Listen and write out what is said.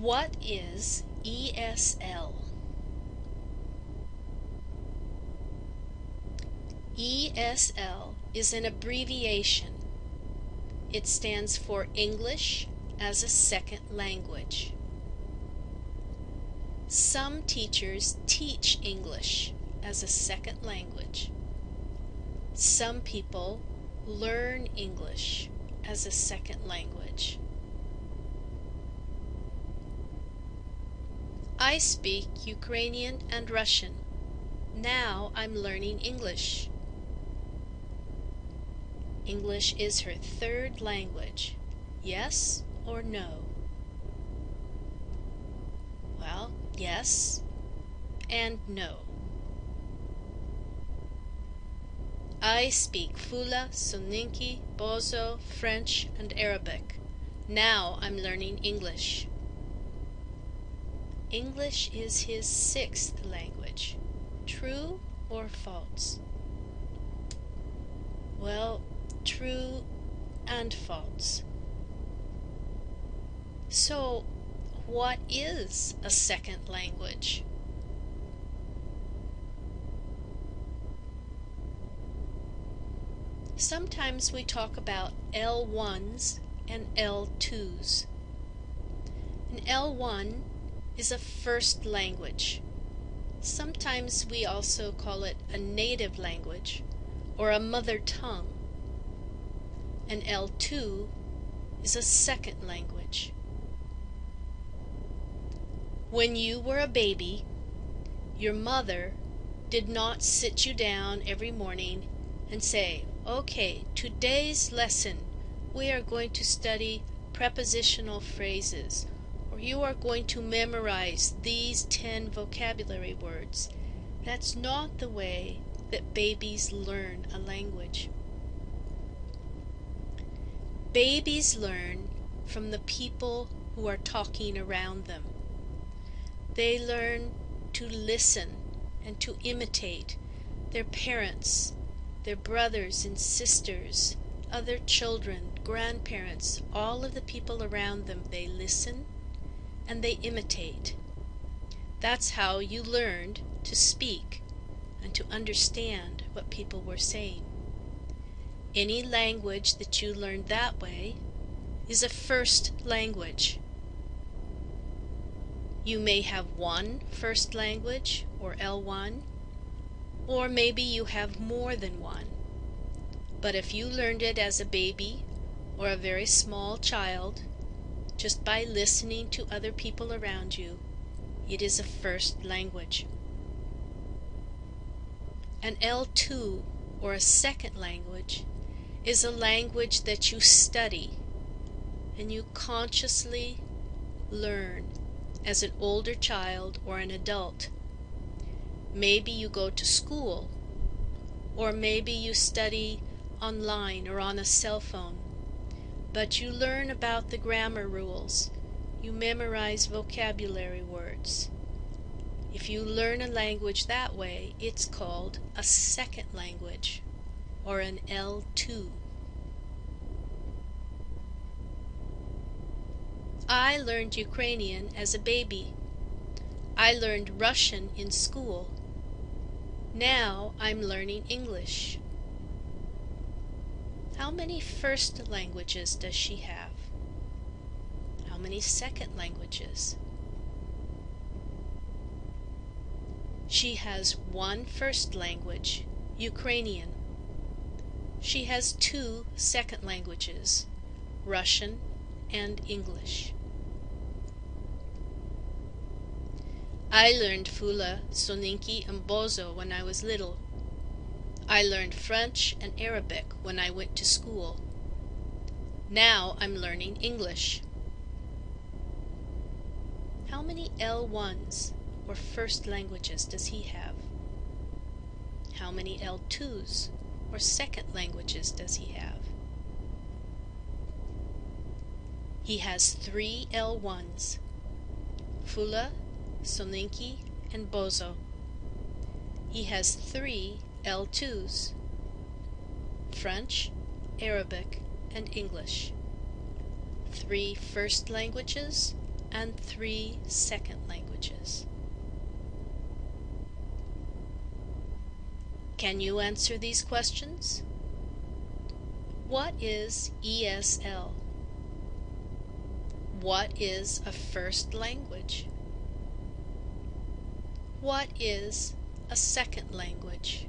What is ESL? ESL is an abbreviation. It stands for English as a Second Language. Some teachers teach English as a second language. Some people learn English as a second language. I speak Ukrainian and Russian. Now I'm learning English. English is her third language. Yes or no? Well, yes and no. I speak Fula, Soninke, Bozo, French, and Arabic. Now I'm learning English. English is his sixth language. True or false? Well, true and false. So, what is a second language? Sometimes we talk about L1s and L2s. An L1 is a first language. Sometimes we also call it a native language or a mother tongue. An L2 is a second language. When you were a baby, your mother did not sit you down every morning and say, "Okay, today's lesson we are going to study prepositional phrases, or you are going to memorize these 10 vocabulary words." That's not the way that babies learn a language. Babies learn from the people who are talking around them. They learn to listen and to imitate their parents, their brothers and sisters, other children, grandparents, all of the people around them. They listen and they imitate. That's how you learned to speak and to understand what people were saying. Any language that you learned that way is a first language. You may have one first language, or L1, or maybe you have more than one. But if you learned it as a baby or a very small child, just by listening to other people around you, it is a first language. An L2, or a second language, is a language that you study and you consciously learn as an older child or an adult. Maybe you go to school, or maybe you study online or on a cell phone, but you learn about the grammar rules. You memorize vocabulary words. If you learn a language that way, it's called a second language, or an L2. I learned Ukrainian as a baby. I learned Russian in school. Now I'm learning English. How many first languages does she have? How many second languages? She has one first language, Ukrainian. She has 2 second languages, Russian and English. I learned Fula, Soninke, and Bozo when I was little. I learned French and Arabic when I went to school. Now I'm learning English. How many L1s, or first languages, does he have? How many L2s, or second languages, does he have? He has 3 L1s, Fula, Soninke, and Bozo. He has 3 L2s, French, Arabic, and English. 3 first languages, and 3 second languages? Can you answer these questions? What is ESL? What is a first language? What is a second language?